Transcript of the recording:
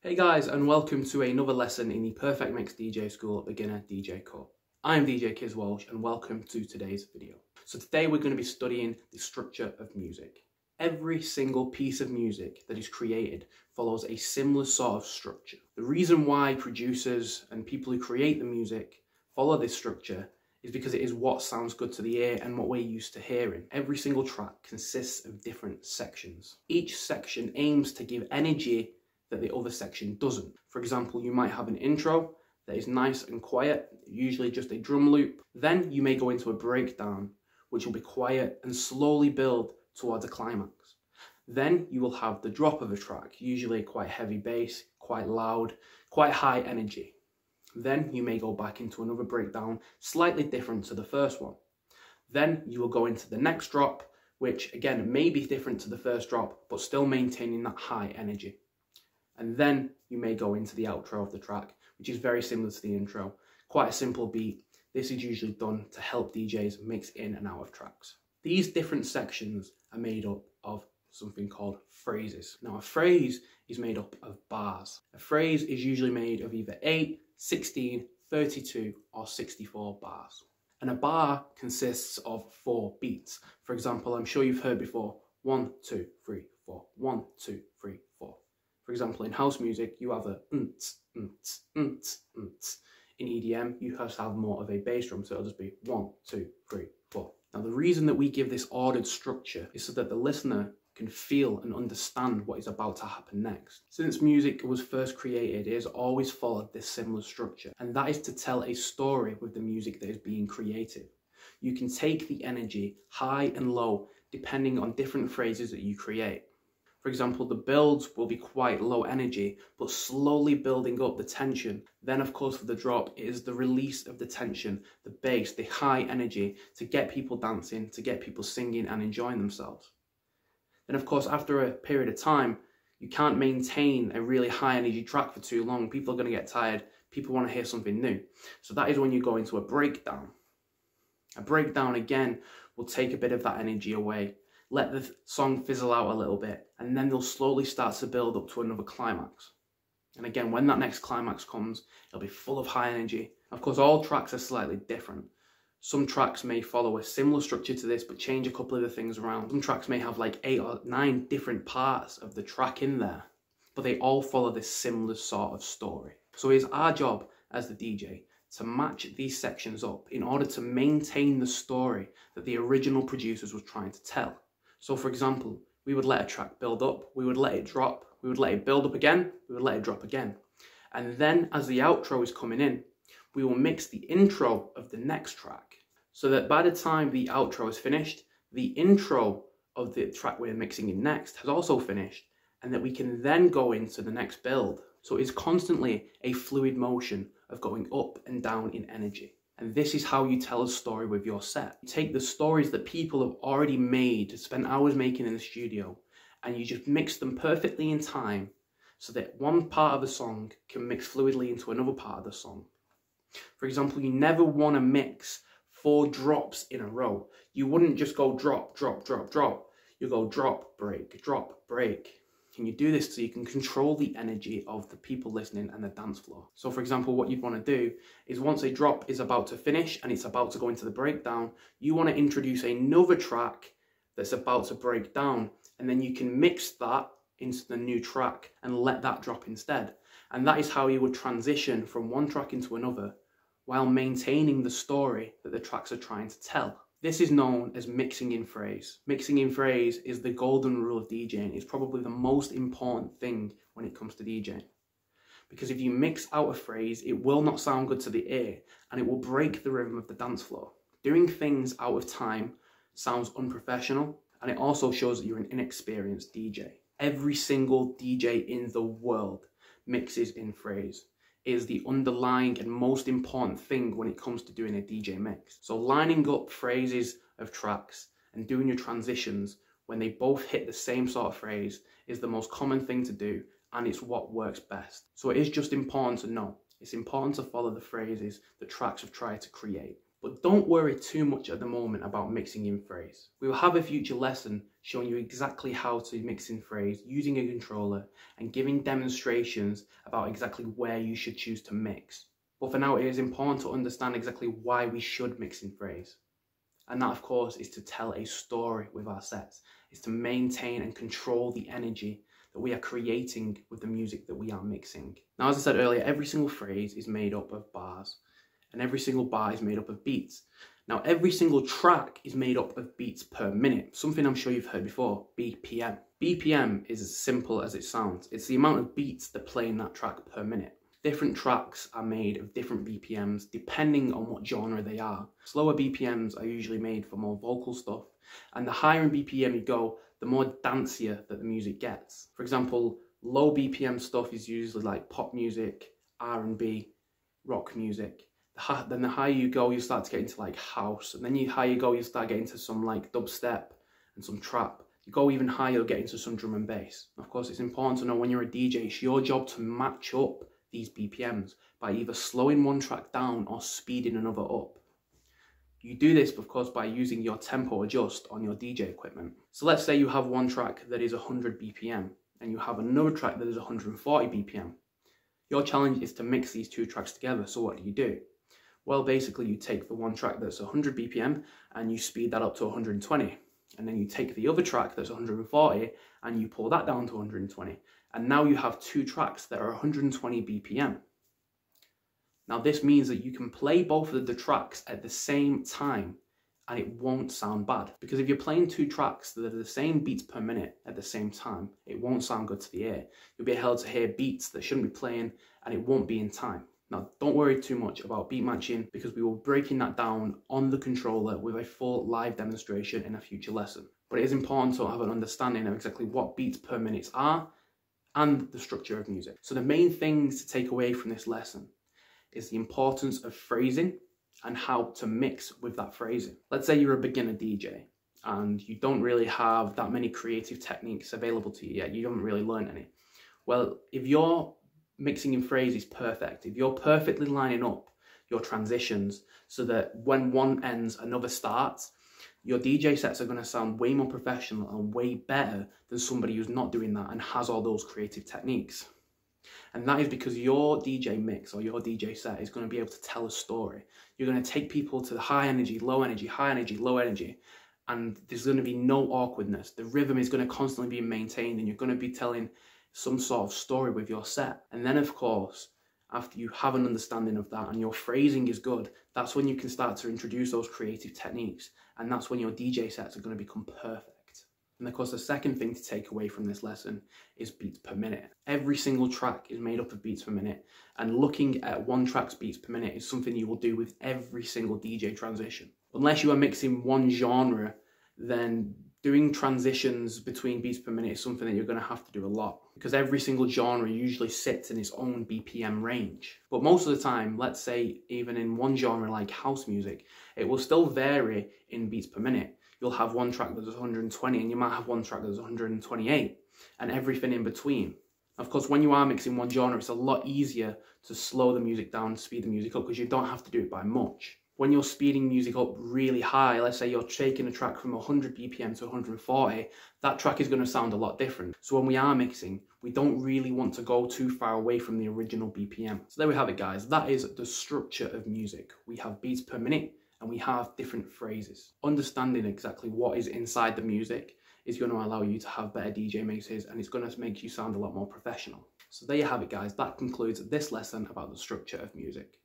Hey guys, and welcome to another lesson in the Perfect Mix DJ School Beginner DJ Course. I am DJ Kiz Walsh and welcome to today's video. So today we're going to be studying the structure of music. Every single piece of music that is created follows a similar sort of structure. The reason why producers and people who create the music follow this structure is because it is what sounds good to the ear and what we're used to hearing. Every single track consists of different sections. Each section aims to give energy that the other section doesn't. For example, you might have an intro that is nice and quiet, usually just a drum loop. Then you may go into a breakdown, which will be quiet and slowly build towards a climax. Then you will have the drop of a track, usually quite heavy bass, quite loud, quite high energy. Then you may go back into another breakdown, slightly different to the first one. Then you will go into the next drop, which again may be different to the first drop, but still maintaining that high energy. And then you may go into the outro of the track, which is very similar to the intro. Quite a simple beat. This is usually done to help DJs mix in and out of tracks. These different sections are made up of something called phrases. Now a phrase is made up of bars. A phrase is usually made of either 8, 16, 32 or 64 bars. And a bar consists of 4 beats. For example, I'm sure you've heard before, 1, 2, 3, 4, 1, 2, 3, 4. For example, in house music, you have a nts, nts, nts, nts. In EDM, you have to have more of a bass drum, so it'll just be 1, 2, 3, 4. Now, the reason that we give this ordered structure is so that the listener can feel and understand what is about to happen next. Since music was first created, it has always followed this similar structure, and that is to tell a story with the music that is being created. You can take the energy high and low depending on different phrases that you create. For example, the builds will be quite low energy, but slowly building up the tension. Then, of course, for the drop, it is the release of the tension, the bass, the high energy to get people dancing, to get people singing and enjoying themselves. Then, of course, after a period of time, you can't maintain a really high energy track for too long. People are going to get tired. People want to hear something new. So that is when you go into a breakdown. A breakdown, again, will take a bit of that energy away. Let the song fizzle out a little bit, and then they'll slowly start to build up to another climax. And again, when that next climax comes, it'll be full of high energy. Of course, all tracks are slightly different. Some tracks may follow a similar structure to this, but change a couple of the things around. Some tracks may have like 8 or 9 different parts of the track in there, but they all follow this similar sort of story. So it's our job as the DJ to match these sections up in order to maintain the story that the original producers were trying to tell. So for example, we would let a track build up, we would let it drop, we would let it build up again, we would let it drop again. And then as the outro is coming in, we will mix the intro of the next track so that by the time the outro is finished, the intro of the track we're mixing in next has also finished, and that we can then go into the next build. So it's constantly a fluid motion of going up and down in energy. And this is how you tell a story with your set. You take the stories that people have already made, spent hours making in the studio, and you just mix them perfectly in time so that one part of the song can mix fluidly into another part of the song. For example, you never want to mix 4 drops in a row. You wouldn't just go drop, drop, drop, drop. You go drop, break, drop, break. And you do this so you can control the energy of the people listening and the dance floor. So for example, what you'd want to do is once a drop is about to finish and it's about to go into the breakdown, you want to introduce another track that's about to break down, and then you can mix that into the new track and let that drop instead. And that is how you would transition from one track into another while maintaining the story that the tracks are trying to tell. This is known as mixing in phrase. Mixing in phrase is the golden rule of DJing. It's probably the most important thing when it comes to DJing. Because if you mix out a phrase, it will not sound good to the ear and it will break the rhythm of the dance floor. Doing things out of time sounds unprofessional, and it also shows that you're an inexperienced DJ. Every single DJ in the world mixes in phrase. Is the underlying and most important thing when it comes to doing a DJ mix. So lining up phrases of tracks and doing your transitions when they both hit the same sort of phrase is the most common thing to do, and it's what works best. So it is just important to know. It's important to follow the phrases the tracks have tried to create. But don't worry too much at the moment about mixing in phrase. We will have a future lesson showing you exactly how to mix in phrase using a controller and giving demonstrations about exactly where you should choose to mix. But for now, it is important to understand exactly why we should mix in phrase. And that, of course, is to tell a story with our sets. It's to maintain and control the energy that we are creating with the music that we are mixing. Now, as I said earlier, every single phrase is made up of bars, and every single bar is made up of beats. Now, every single track is made up of beats per minute, something I'm sure you've heard before, BPM. BPM is as simple as it sounds. It's the amount of beats that play in that track per minute. Different tracks are made of different BPMs depending on what genre they are. Slower BPMs are usually made for more vocal stuff, and the higher in BPM you go, the more dancier that the music gets. For example, low BPM stuff is usually like pop music, R&B, rock music. Then the higher you go, you start to get into like house, and then the higher you go, you start getting into some like dubstep and some trap. You go even higher, you'll get into some drum and bass. Of course, it's important to know when you're a DJ, it's your job to match up these BPMs by either slowing one track down or speeding another up. You do this, of course, by using your tempo adjust on your DJ equipment. So let's say you have one track that is 100 BPM and you have another track that is 140 BPM. Your challenge is to mix these two tracks together. So what do? Well, basically you take the one track that's 100 BPM and you speed that up to 120. And then you take the other track that's 140 and you pull that down to 120. And now you have two tracks that are 120 BPM. Now this means that you can play both of the tracks at the same time and it won't sound bad. Because if you're playing two tracks that are the same beats per minute at the same time, it won't sound good to the ear. You'll be able to hear beats that shouldn't be playing and it won't be in time. Now, don't worry too much about beat matching because we will be breaking that down on the controller with a full live demonstration in a future lesson. But it is important to have an understanding of exactly what beats per minute are and the structure of music. So the main things to take away from this lesson is the importance of phrasing and how to mix with that phrasing. Let's say you're a beginner DJ and you don't really have that many creative techniques available to you yet. You haven't really learned any. Well, if you're mixing in phrase is perfect, if you're perfectly lining up your transitions so that when one ends, another starts, your DJ sets are going to sound way more professional and way better than somebody who's not doing that and has all those creative techniques. And that is because your DJ mix or your DJ set is going to be able to tell a story. You're going to take people to the high energy, low energy, high energy, low energy, and there's going to be no awkwardness. The rhythm is going to constantly be maintained and you're going to be telling some sort of story with your set. And then of course, after you have an understanding of that and your phrasing is good, that's when you can start to introduce those creative techniques. And that's when your DJ sets are going to become perfect. And of course, the second thing to take away from this lesson is beats per minute. Every single track is made up of beats per minute. And looking at one track's beats per minute is something you will do with every single DJ transition. Unless you are mixing one genre, then doing transitions between beats per minute is something that you're going to have to do a lot because every single genre usually sits in its own BPM range. But most of the time, let's say even in one genre like house music, it will still vary in beats per minute. You'll have one track that's 120 and you might have one track that's 128 and everything in between. Of course, when you are mixing one genre, it's a lot easier to slow the music down, speed the music up because you don't have to do it by much. When you're speeding music up really high, let's say you're taking a track from 100 BPM to 140, that track is going to sound a lot different. So when we are mixing, we don't really want to go too far away from the original BPM. So there we have it, guys. That is the structure of music. We have beats per minute and we have different phrases. Understanding exactly what is inside the music is going to allow you to have better DJ mixes and it's going to make you sound a lot more professional. So there you have it, guys. That concludes this lesson about the structure of music.